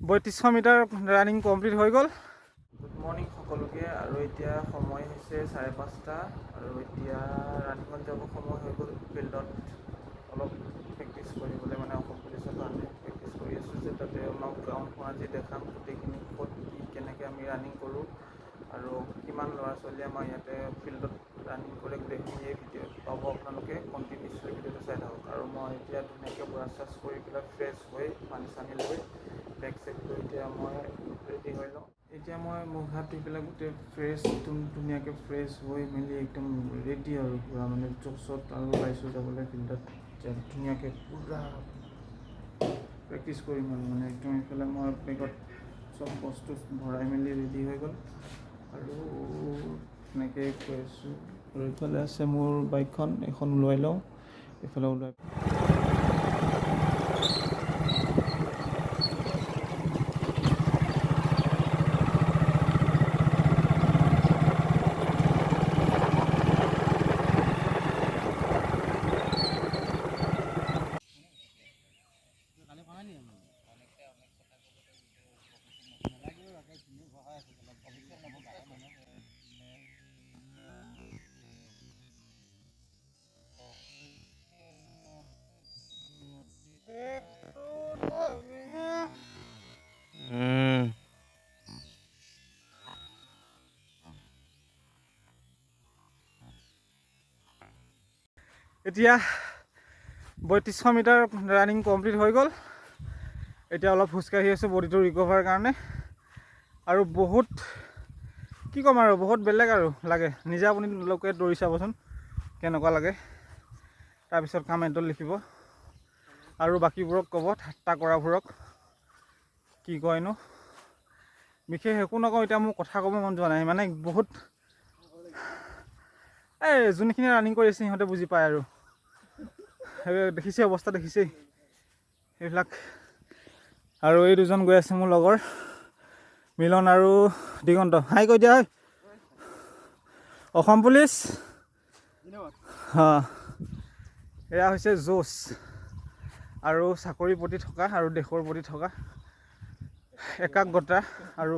3200 metre running complete হৈ গ'ল। Good morning সকলোকে। আৰু এতিয়া সময় হৈছে 5:30 আৰু এতিয়া ৰানিঙত যাব সময় হৈ গ'ল। ফিল্ডত অলপ প্ৰেক্টিছ কৰিবলৈ মানে অসম পুলিচৰ কাৰণে প্ৰেক্টিছ কৰি আছোঁ যে তাতে অলপ গাঁওখন আজি দেখাম গোটেইখিনি ক'ত কি কেনেকৈ আমি ৰানিং কৰোঁ আৰু কিমান ল'ৰা ছোৱালীয়ে আমাৰ ইয়াতে ফিল্ডত ৰানিং কৰে গোটেইখিনি এই ভিডিঅ'ত পাব। আপোনালোকে কণ্টিনিউছলি ভিডিঅ'টো চাই থাকক। আৰু মই এতিয়া ধুনীয়াকৈ ব্ৰাছ চাছ কৰি পেলাই ফ্ৰেছ হৈ পানী চানী লৈ বেগ চেগ লৈ এতিয়া মই ৰেডি হৈ লওঁ। এতিয়া মই মুখ হাত ধুই পেলাই গোটেই ফ্ৰেছ একদম ধুনীয়াকৈ ফ্ৰেছ হৈ মেলি একদম ৰেডি আৰু পূৰা মানে জোচত আৰু ওলাইছোঁ যাবলৈ ফিল্ডত। এতিয়া ধুনীয়াকৈ পূৰা প্ৰেক্টিছ কৰিম আৰু মানে একদম এইফালে মই বেগত চব বস্তু ভৰাই মেলি ৰেডি হৈ গ'ল আৰু এনেকৈ গৈ আছোঁ। আৰু এইফালে আছে মোৰ বাইকখন, এখন ওলাই লওঁ, এইফালে ওলাই এতিয়া 3200 মিটাৰ ৰানিং কমপ্লিট হৈ গ'ল। এতিয়া অলপ খোজকাঢ়ি আছোঁ বডিটো ৰিকভাৰ কাৰণে। আৰু বহুত কি ক'ম আৰু বহুত বেলেগ আৰু লাগে। নিজে আপুনি লোকে দৌৰি চাবচোন কেনেকুৱা লাগে, তাৰপিছত কমেণ্টত লিখিব আৰু বাকীবোৰক ক'ব, ঠাট্টা কৰাবোৰক কি কয়নো। বিশেষ একো নকওঁ, এতিয়া মোৰ কথা ক'ব মন যোৱা নাই মানে বহুত এই যোনখিনি ৰানিং কৰি আছে সিহঁতে বুজি পায় আৰু দেখিছে অৱস্থা দেখিছেই সেইবিলাক। আৰু এই দুজন গৈ আছে মোৰ লগৰ মিলন আৰু দিগন্ত। হাই কৈ দিয়া। অসম পুলিচ এয়া হৈছে জোচ আৰু চাকৰিৰ প্ৰতি থকা আৰু দেশৰ প্ৰতি থকা একাগ্ৰতা আৰু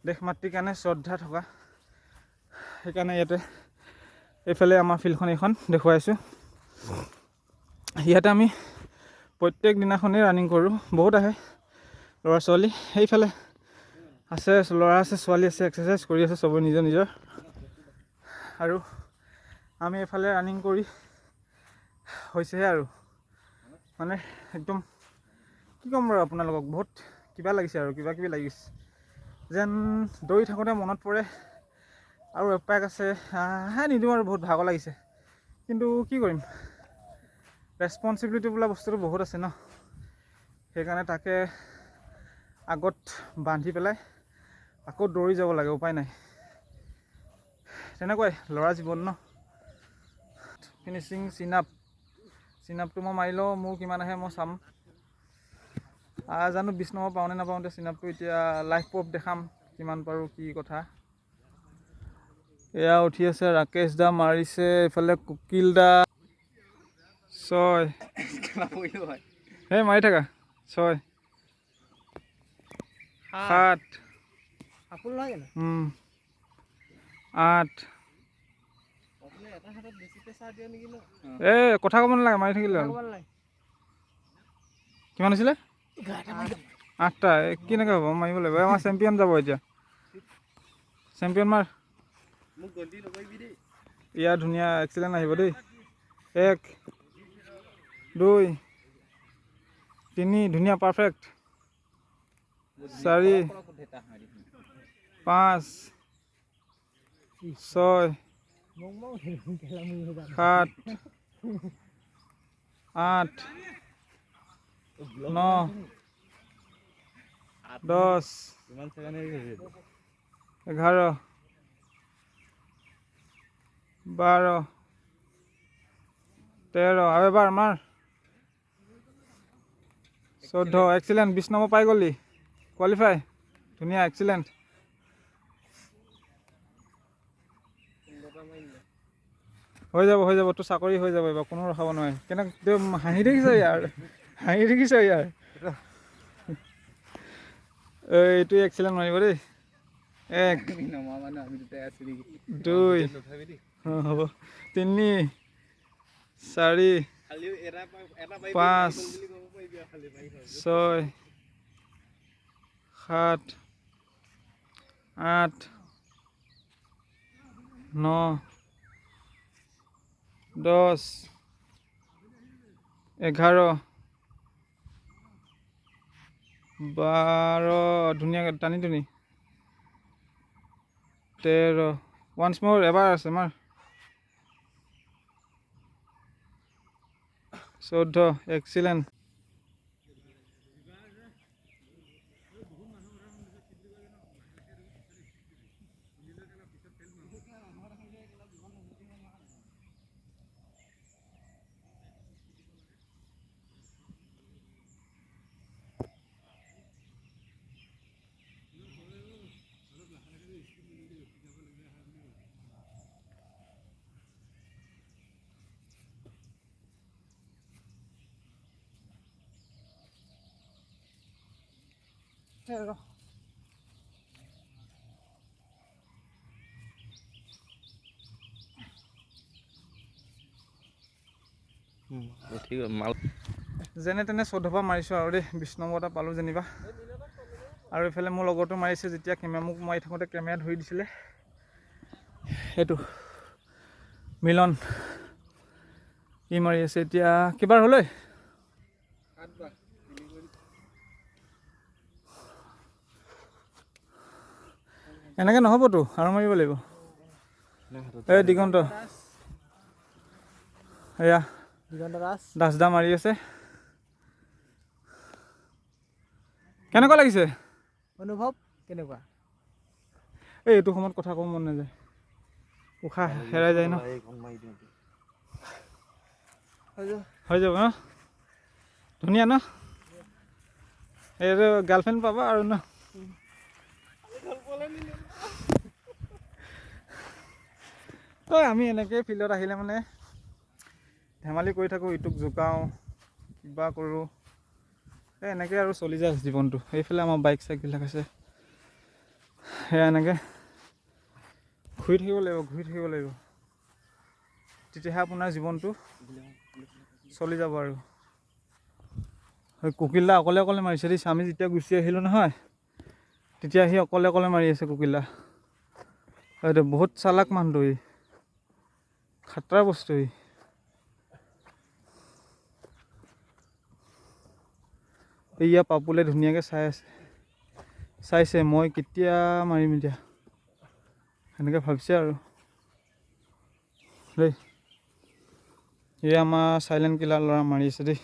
দেশ মাতৃৰ কাৰণে শ্ৰদ্ধা থকা। সেইকাৰণে ইয়াতে এইফালে আমাৰ ফিল্ডখন এইখন দেখুৱাইছোঁ। ইয়াতে আমি প্ৰত্যেক দিনাখনেই ৰানিং কৰোঁ। বহুত আহে ল'ৰা ছোৱালী, সেইফালে আছে ল'ৰা আছে ছোৱালী আছে, এক্সাৰচাইজ কৰি আছে চবৰে নিজৰ নিজৰ। আৰু আমি এইফালে ৰানিং কৰি হৈছেহে আৰু মানে একদম কি ক'ম বাৰু আপোনালোকক, বহুত কিবা লাগিছে আৰু কিবা কিবি লাগিছে যেন। দৌৰি থাকোঁতে মনত পৰে আৰু এপাক আছে নিদিওঁ আৰু বহুত ভাগৰ লাগিছে, কিন্তু কি কৰিম, ৰেচপনচিবিলিটি বোলা বস্তুটো বহুত আছে ন। সেইকাৰণে তাকে আগত বান্ধি পেলাই আকৌ দৌৰি যাব লাগে, উপায় নাই। তেনেকুৱাই ল'ৰা জীৱন ন। ফিনিচিং চিনাপটো মই মাৰি লওঁ, মোৰ কিমান আহে মই চাম। জানো 20 নম্বৰ পাওঁ নে নাপাওঁ এতিয়া চিনাপটো। এতিয়া লাইভ প্ৰুফ দেখাম কিমান পাৰোঁ কি কথা। এয়া উঠি আছে ৰাকেশ দা, মাৰিছে এইফালে কুকিল দা। 6 সেই মাৰি থাকা 6 7 8 কথা ক'ব নালাগে, মাৰি থাকিলে হ'ল। কিমান হৈছিলে? 8টা। কেনেকৈ হ'ব, মাৰিব লাগিব। আমাৰ চেম্পিয়ন যাব এতিয়া, চেম্পিয়ন মাৰ। ইয়াৰ ধুনীয়া এক্সিলেণ্ট আহিব দেই। 1 2 3 ধুনীয়া পাৰফেক্ট। 4 5 6 7 8 9 10 11 12 13 আৰু এবাৰ মাৰ 14 এক্সিলেণ্ট। 20 নম্বৰ পাই গ'লি, কোৱালিফাই। ধুনীয়া এক্সিলেণ্ট। হৈ যাব তোৰ চাকৰি হৈ যাব এইবাৰ, কোনো ৰখাব নোৱাৰে। কেনেকৈ হাঁহি দেখিছ ইয়াৰ, হাঁহি দেখিছ ইয়াৰ। এইটো এক্সিলেণ্ট মাৰিব দেই 1 2 হ'ব 3 4 5 6 7 8 9 10 11 12 ধুনীয়াকৈ টানি 13 once more এবাৰ আছে মাৰ 14 এক্সিলেণ্ট যেনে তেনে 14 পৰা মাৰিছোঁ আৰু দেই 20 নম্বৰ এটা পালোঁ যেনিবা আৰু এইফালে মোৰ লগৰটো মাৰিছে যেতিয়া মোক মাৰি থাকোঁতে কেমেৰা ধৰি দিছিলে সেইটো মিলন ই মাৰি আছে এতিয়া কিবাৰ হ'লে এনেকৈ নহ'বতো আৰু মাৰিব লাগিব এই দিগন্ত এয়া দাসদা মাৰি আছে কেনেকুৱা লাগিছে অনুভৱ কেনেকুৱা এইটো সময়ত কথা ক'ব মন নাযায় উশাহ হেৰাই যায় ন হৈ যাব ন ধুনীয়া ন এইটো গাৰ্লফ্ৰেণ্ড পাবা আৰু ন ঐ আমি এনেকৈ ফিল্ডত আহিলে মানে ধেমালি কৰি থাকোঁ ইটোক জোকাওঁ কিবা কৰোঁ এই এনেকৈ আৰু চলি যায় জীৱনটো এইফালে আমাৰ বাইক চাইকবিলাক আছে সেয়া এনেকৈ ঘূৰি থাকিব লাগিব তেতিয়াহে আপোনাৰ জীৱনটো চলি যাব আৰু কোকিলা অকলে মাৰিছে দেই আমি যেতিয়া গুচি আহিলোঁ নহয় তেতিয়া সি অকলে মাৰি আছে কোকিলা এইটো বহুত চালাক মানুহটো ই খাতৰা বস্তু ই এয়া পাপুলে ধুনীয়াকৈ চাইছে মই কেতিয়া মাৰিম এতিয়া সেনেকৈ ভাবিছে আৰু দেই এয়া আমাৰ চাইলেণ্ট কিলাৰ ল'ৰা মাৰি আছে দেই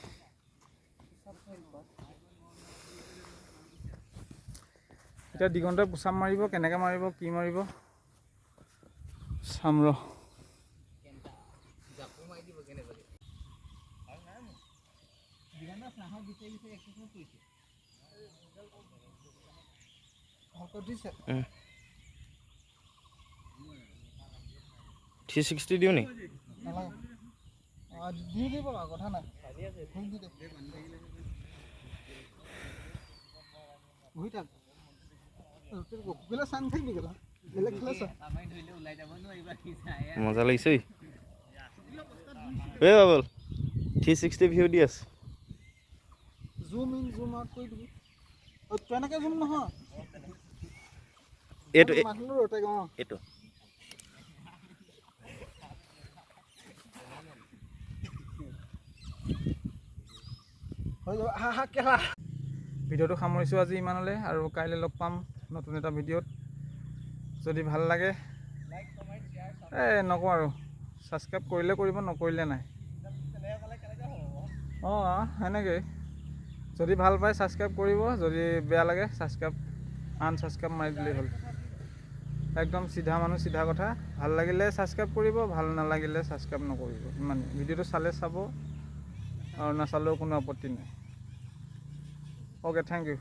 এতিয়া দিগন্তই পোচাপ মাৰিব কেনেকৈ মাৰিব কি মাৰিব চাম ৰ $360 দিওঁ নি কথা নাই মজা লাগিছে ঐ বাবল 360 ভিউ দি আছে জুম ইন জুম আউট কৰি দিবি তই এনেকৈ জুম নহয় এইটো এইটো ভিডিঅ'টো সামৰিছোঁ আজি ইমানলৈ আৰু কাইলৈ লগ পাম নতুন এটা ভিডিঅ'ত যদি ভাল লাগে নকওঁ আৰু ছাবস্ক্ৰাইব কৰিলে কৰিব নকৰিলে নাই অঁ সেনেকৈ যদি ভাল পায় ছাবস্ক্ৰাইব কৰিব যদি বেয়া লাগে আনছাবস্ক্ৰাইব মাৰি দিলেই হ'ল একদম চিধা মানুহ চিধা কথা ভাল লাগিলে ছাবস্ক্ৰাইব কৰিব ভাল নালাগিলে ছাবস্ক্ৰাইব নকৰিব ইমানেই ভিডিঅ'টো চালে চাব আৰু নাচালেও কোনো আপত্তি নাই অ'কে থেংক ইউ